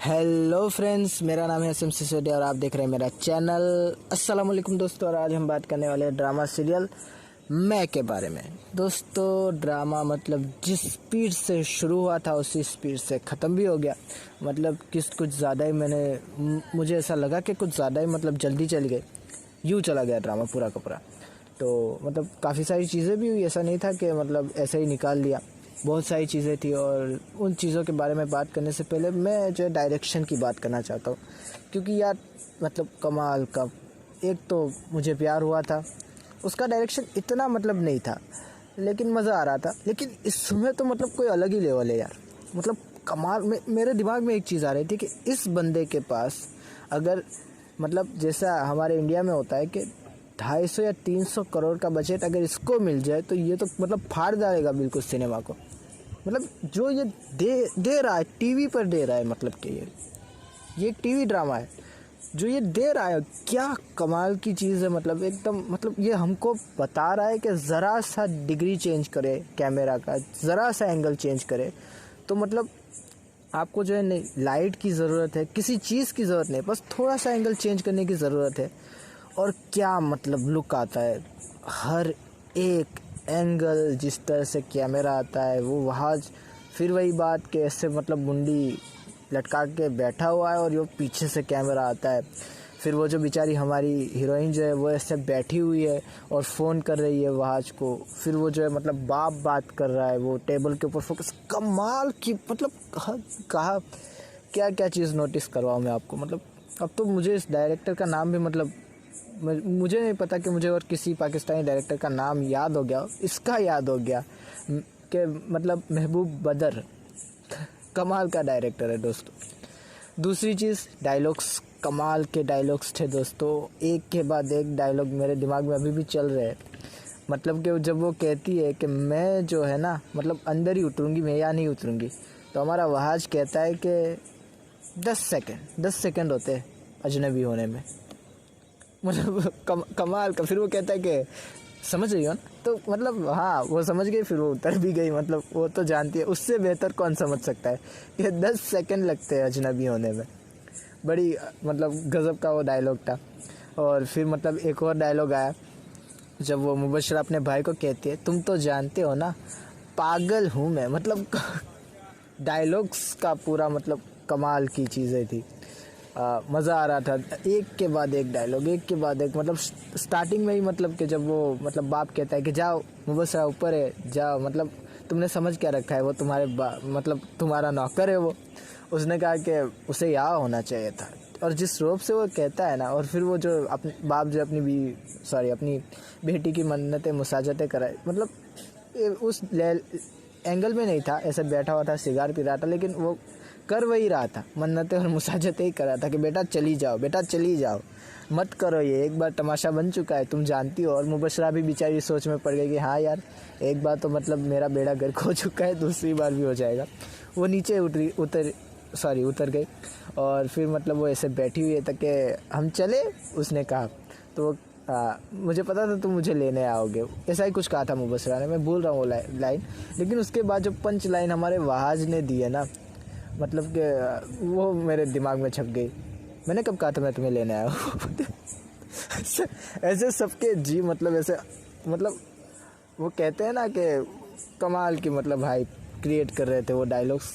Hello friends, मेरा नाम है एसएम सिसोदिया और आप देख रहे हैं मेरा चैनल। अस्सलाम वालेकुम दोस्तों। और आज हम बात करने वाले हैं ड्रामा सीरियल मैं के बारे में। दोस्तों, ड्रामा मतलब जिस स्पीड से शुरू हुआ था उसी स्पीड से ख़त्म भी हो गया। मतलब कुछ ज़्यादा ही मुझे ऐसा लगा कि कुछ ज़्यादा ही जल्दी चल गए, यूँ चला गया ड्रामा पूरा का पूरा। तो काफ़ी सारी चीज़ें भी हुई, ऐसा नहीं था कि ऐसे ही निकाल लिया। बहुत सारी चीज़ें थी और उन चीज़ों के बारे में बात करने से पहले मैं जो डायरेक्शन की बात करना चाहता हूँ, क्योंकि यार कमाल का। एक तो मुझे प्यार हुआ था, उसका डायरेक्शन इतना नहीं था, लेकिन मज़ा आ रहा था। लेकिन इसमें तो कोई अलग ही लेवल है यार। कमाल। मेरे दिमाग में एक चीज़ आ रही थी कि इस बंदे के पास अगर जैसा हमारे इंडिया में होता है कि 250 या 300 करोड़ का बजट अगर इसको मिल जाए तो ये तो फाड़ डालेगा बिल्कुल सिनेमा को। जो ये दे रहा है, टीवी पर दे रहा है, कि ये एक टीवी ड्रामा है जो ये दे रहा है। क्या कमाल की चीज़ है। एकदम ये हमको बता रहा है कि ज़रा सा डिग्री चेंज करे कैमरा का, ज़रा सा एंगल चेंज करे तो आपको जो है लाइट की ज़रूरत है, किसी चीज़ की ज़रूरत नहीं, बस थोड़ा सा एंगल चेंज करने की ज़रूरत है। और क्या लुक आता है। हर एक एंगल, जिस तरह से कैमरा आता है वो वहाँ, फिर वही बात कि ऐसे मुंडी लटका के बैठा हुआ है और वो पीछे से कैमरा आता है। फिर वो जो बेचारी हमारी हीरोइन जो है वो ऐसे बैठी हुई है और फ़ोन कर रही है वहाज को। फिर वो जो है बात कर रहा है, वो टेबल के ऊपर फोकस। कमाल की कहा क्या क्या चीज़ नोटिस करवाऊँ मैं आपको। अब तो मुझे इस डायरेक्टर का नाम भी मुझे नहीं पता कि मुझे और किसी पाकिस्तानी डायरेक्टर का नाम याद हो गया, इसका याद हो गया कि महबूब बदर कमाल का डायरेक्टर है दोस्तों। दूसरी चीज़, डायलॉग्स। कमाल के डायलॉग्स थे दोस्तों, एक के बाद एक डायलॉग मेरे दिमाग में अभी भी चल रहे हैं। कि जब वो कहती है कि मैं जो है ना अंदर ही उतरूँगी, मैं यहाँ नहीं उतरूँगी, तो हमारा वहाज कहता है कि 10 सेकंड होते हैं अजनबी होने में। कमाल का। फिर वो कहता है कि समझ रही हो ना, तो हाँ वो समझ गई, फिर वो उतर भी गई। वो तो जानती है, उससे बेहतर कौन समझ सकता है कि 10 सेकंड लगते हैं अजनबी होने में। बड़ी गज़ब का वो डायलॉग था। और फिर एक और डायलॉग आया जब वो मुबश्शिरा अपने भाई को कहती है, तुम तो जानते हो ना पागल हूँ मैं। डायलॉग्स का पूरा कमाल की चीज़ें थी। मज़ा आ रहा था। एक के बाद एक डायलॉग, एक के बाद एक। स्टार्टिंग में ही कि जब वो बाप कहता है कि जाओ मुबश्शिरा ऊपर है, जाओ, तुमने समझ क्या रखा है, वो तुम्हारे तुम्हारा नौकर है वो। उसने कहा कि उसे यहाँ होना चाहिए था। और जिस रूप से वो कहता है ना, और फिर वो जो अपने बाप जो अपनी बेटी की मन्नतें मुसाजतें कराए, उस एंगल में नहीं था, ऐसे बैठा हुआ था, सिगार पी रहा था, लेकिन वो कर वही रहा था, मन्नतें और मुसाजतें ही कर रहा था कि बेटा चली जाओ, बेटा चली जाओ, मत करो, ये एक बार तमाशा बन चुका है, तुम जानती हो। और मुबश्शिरा भी बेचारी सोच में पड़ गई कि हाँ यार, एक बार तो मेरा बेड़ा गर्क हो चुका है, दूसरी बार भी हो जाएगा। वो नीचे उतर गई। और फिर वो ऐसे बैठी हुई है तक कि हम चले, उसने कहा। तो मुझे पता था तुम मुझे लेने आओगे, ऐसा ही कुछ कहा था मुबश्शिरा ने, मैं भूल रहा हूँ वो लाइन। लेकिन उसके बाद जो पंच लाइन हमारे वहाज ने दी है ना, कि वो मेरे दिमाग में छप गई। मैंने कब कहा था मैं तुम्हें लेने आया हूँ। ऐसे सबके जी ऐसे वो कहते हैं ना कि कमाल की भाई क्रिएट कर रहे थे वो डायलॉग्स।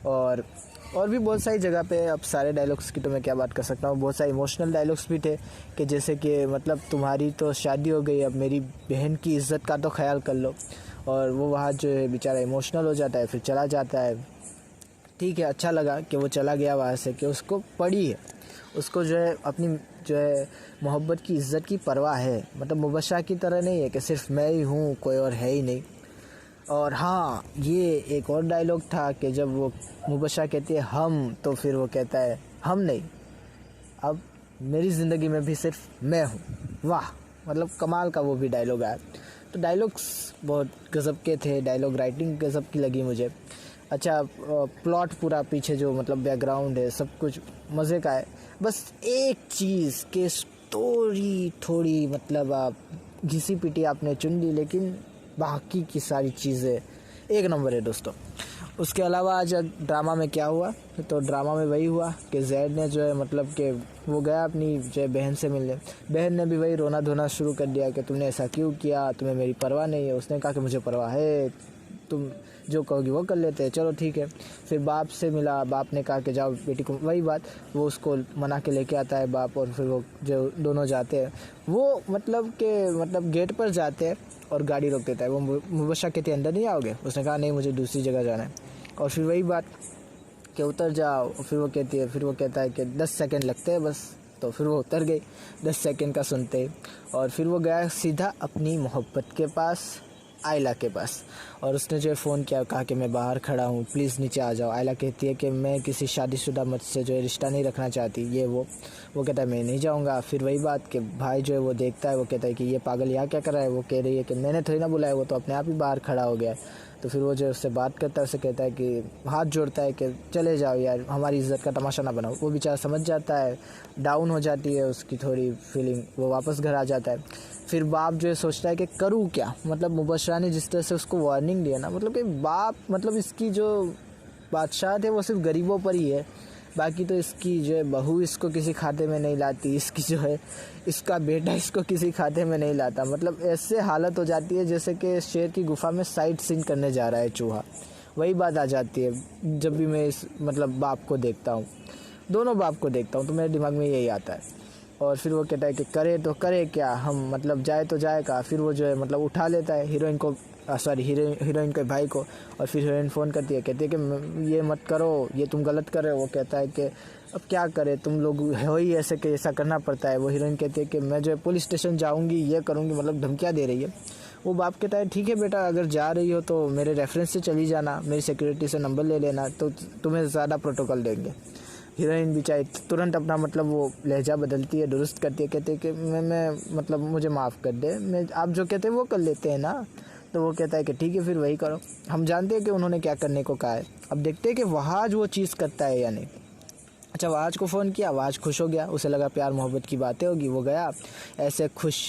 और भी बहुत सारी जगह पे, अब सारे डायलॉग्स की तो मैं क्या बात कर सकता हूँ। बहुत सारे इमोशनल डायलॉग्स भी थे कि जैसे कि तुम्हारी तो शादी हो गई, अब मेरी बहन की इज़्ज़त का तो ख्याल कर लो। और वो वहाँ जो है बेचारा इमोशनल हो जाता है, फिर चला जाता है। ठीक है, अच्छा लगा कि वो चला गया वहाँ से, कि उसको पड़ी है, उसको जो है अपनी जो है मोहब्बत की, इज़्ज़त की परवाह है। मुबश्शिरा की तरह नहीं है कि सिर्फ मैं ही हूँ, कोई और है ही नहीं। और हाँ, ये एक और डायलॉग था कि जब वो मुबश्शिरा कहती है हम, तो फिर वो कहता है हम नहीं, अब मेरी ज़िंदगी में भी सिर्फ मैं हूँ। वाह, कमाल का वो भी डायलॉग आया। तो डायलॉग्स बहुत गज़ब के थे, डायलॉग राइटिंग गज़ब की लगी मुझे। अच्छा, प्लॉट पूरा पीछे जो बैकग्राउंड है, सब कुछ मज़े का है। बस एक चीज़ के स्टोरी थोड़ी आप घिसी पिटी आपने चुन ली, लेकिन बाकी की सारी चीज़ें एक नंबर है दोस्तों। उसके अलावा आज ड्रामा में क्या हुआ, तो ड्रामा में वही हुआ कि जैद ने जो है मतलब कि वो गया अपनी जो है बहन से मिलने। बहन ने भी वही रोना धोना शुरू कर दिया कि तुमने ऐसा क्यों किया, तुम्हें मेरी परवाह नहीं है। उसने कहा कि मुझे परवाह है, तुम जो कहोगी वो कर लेते हैं, चलो ठीक है। फिर बाप से मिला, बाप ने कहा कि जाओ बेटी को, वही बात वो उसको मना के लेके आता है बाप, और फिर वो जो दोनों जाते हैं वो मतलब गेट पर जाते हैं और गाड़ी रोक देता है। वो मुबशरा कहती है अंदर नहीं आओगे, उसने कहा नहीं मुझे दूसरी जगह जाना है। और फिर वही बात कि उतर जाओ, फिर वो कहता है कि 10 सेकंड लगते हैं बस, तो फिर वो उतर गई 10 सेकंड का सुनते ही। और फिर वो गया सीधा अपनी मोहब्बत के पास, आयला के पास, और उसने जो है फ़ोन किया, कहा कि मैं बाहर खड़ा हूँ प्लीज़ नीचे आ जाओ। आयला कहती है कि मैं किसी शादीशुदा मर्द से जो है रिश्ता नहीं रखना चाहती, ये वो कहता है मैं नहीं जाऊँगा। फिर वही बात कि भाई जो है वो देखता है, वो कहता है कि ये पागल यहाँ क्या कर रहा है। वो कह रही है कि मैंने थोड़ी ना बुलाया, वो तो अपने आप ही बाहर खड़ा हो गया है। तो फिर वो जो उससे बात करता है, उससे कहता है कि हाथ जोड़ता है कि चले जाओ यार, हमारी इज़्ज़त का तमाशा ना बनाओ। वो बेचारा समझ जाता है, डाउन हो जाती है उसकी थोड़ी फीलिंग, वो वापस घर आ जाता है। फिर बाप जो है सोचता है कि करूँ क्या, मतलब मुबशरा ने जिस तरह से उसको वार्निंग दिया ना, मतलब कि बाप मतलब इसकी जो बादशाह है वो सिर्फ गरीबों पर ही है, बाकी तो इसकी जो है बहू इसको किसी खाते में नहीं लाती, इसकी जो है इसका बेटा इसको किसी खाते में नहीं लाता। मतलब ऐसे हालत हो जाती है जैसे कि शेर की गुफा में साइट सीन करने जा रहा है चूहा, वही बात आ जाती है जब भी मैं इस मतलब बाप को देखता हूँ, दोनों बाप को देखता हूँ तो मेरे दिमाग में यही आता है। और फिर वो कहता है कि करे तो करे क्या, हम मतलब जाए तो जाए का। फिर वो जो है मतलब उठा लेता है हीरोइन को, हीरोइन के भाई को, और फिर हीरोइन फ़ोन करती है, कहती है कि ये मत करो, ये तुम गलत कर रहे हो। वो कहता है कि अब क्या करे, तुम लोग हो ही ऐसे कि ऐसा करना पड़ता है। वो हीरोइन कहती है कि मैं जो है पुलिस स्टेशन जाऊंगी, ये करूंगी, मतलब धमकियाँ दे रही है। वो बाप कहता है ठीक है बेटा, अगर जा रही हो तो मेरे रेफरेंस से चली जाना, मेरी सिक्योरिटी से नंबर ले लेना, तो तुम्हें ज़्यादा प्रोटोकॉल देंगे। हीरोइन बेचारी तुरंत अपना मतलब वो लहजा बदलती है, दुरुस्त करती है, कहती है कि मैं मतलब मुझे माफ़ कर दे, मैं आप जो कहते हैं वो कर लेते हैं ना। तो वो कहता है कि ठीक है फिर वही करो। हम जानते हैं कि उन्होंने क्या करने को कहा है, अब देखते हैं कि वहाज वो चीज़ करता है या नहीं। अच्छा, वहाज को फ़ोन किया, वहाज खुश हो गया, उसे लगा प्यार मोहब्बत की बातें होगी, वो गया ऐसे खुश,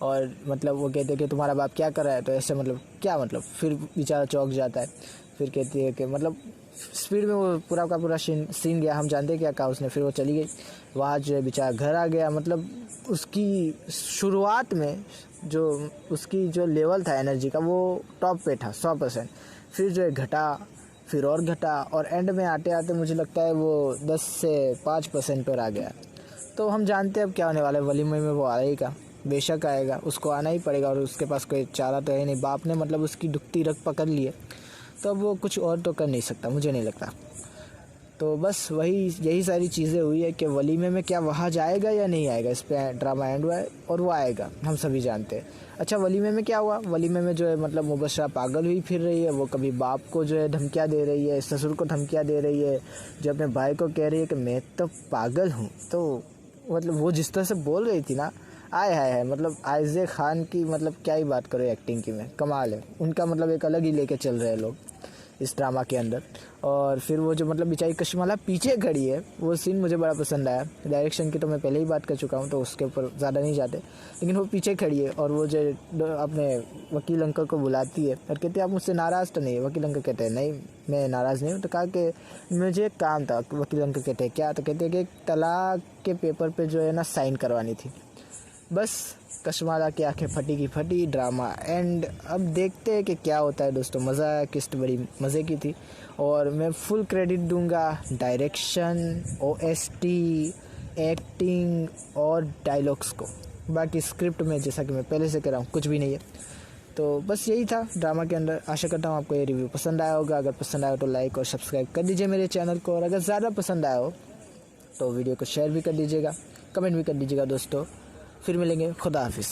और मतलब वो कहते हैं कि तुम्हारा बाप क्या कर रहा है, तो ऐसे मतलब क्या मतलब, फिर बेचारा चौंक जाता है। फिर कहती है कि मतलब स्पीड में वो पूरा का पूरा सीन गया, हम जानते क्या कहा उसने। फिर वो चली गई, वहाँ जो है बेचारा घर आ गया। मतलब उसकी शुरुआत में जो उसकी जो लेवल था एनर्जी का वो टॉप पे था 100%, फिर जो है घटा, फिर और घटा, और एंड में आते आते मुझे लगता है वो 10 से 5% पर आ गया। तो हम जानते हैं अब क्या होने वाला है, वलीमे में वो आएगा, बेशक आएगा, उसको आना ही पड़ेगा, और उसके पास कोई चारा तो है नहीं। बाप ने मतलब उसकी दुखती रग पकड़ ली है, तो अब वो कुछ और तो कर नहीं सकता, मुझे नहीं लगता। तो बस यही सारी चीज़ें हुई है कि वलीमे में क्या वहाँ जाएगा या नहीं आएगा, इस पर ड्रामा एंड हुआ है, और वो आएगा, हम सभी जानते हैं। अच्छा, वलीमे में क्या हुआ, वलीमे में जो है मतलब मुबशरा पागल हुई फिर रही है, वो कभी बाप को जो है धमकियाँ दे रही है, ससुर को धमकियाँ दे रही है, जो अपने भाई को कह रही है कि मैं तो पागल हूँ। तो मतलब वो जिस तरह से बोल रही थी ना, आय हाय है, मतलब आयज़े खान की मतलब क्या ही बात करो एक्टिंग की, में कमाल है उनका, मतलब एक अलग ही लेके चल रहे हैं लोग इस ड्रामा के अंदर। और फिर वो जो मतलब बेचारी कश्माला पीछे खड़ी है, वो सीन मुझे बड़ा पसंद आया। डायरेक्शन की तो मैं पहले ही बात कर चुका हूँ, तो उसके ऊपर ज़्यादा नहीं जाते, लेकिन वो पीछे खड़ी है और वो जो अपने वकील अंकल को बुलाती है और कहते हैं आप मुझसे नाराज़ तो नहीं है। वकील अंकल कहते हैं नहीं मैं नाराज़ नहीं हूँ। तो कहा कि मुझे एक काम था। वकील अंकल कहते हैं क्या? तो कहते हैं कि तलाक के पेपर पर जो है ना साइन करवानी थी। बस कश्माला की आंखें फटी की फटी, ड्रामा एंड। अब देखते हैं कि क्या होता है दोस्तों। मज़ा आया, किस्त बड़ी मज़े की थी, और मैं फुल क्रेडिट दूंगा डायरेक्शन, ओएसटी, एक्टिंग और डायलॉग्स को। बाकी स्क्रिप्ट में जैसा कि मैं पहले से कह रहा हूँ कुछ भी नहीं है। तो बस यही था ड्रामा के अंदर। आशा करता हूँ आपको ये रिव्यू पसंद आया होगा। अगर पसंद आया तो लाइक और सब्सक्राइब कर दीजिए मेरे चैनल को, और अगर ज़्यादा पसंद आया हो तो वीडियो को शेयर भी कर दीजिएगा, कमेंट भी कर दीजिएगा दोस्तों। फिर मिलेंगे, खुदा हाफिज़।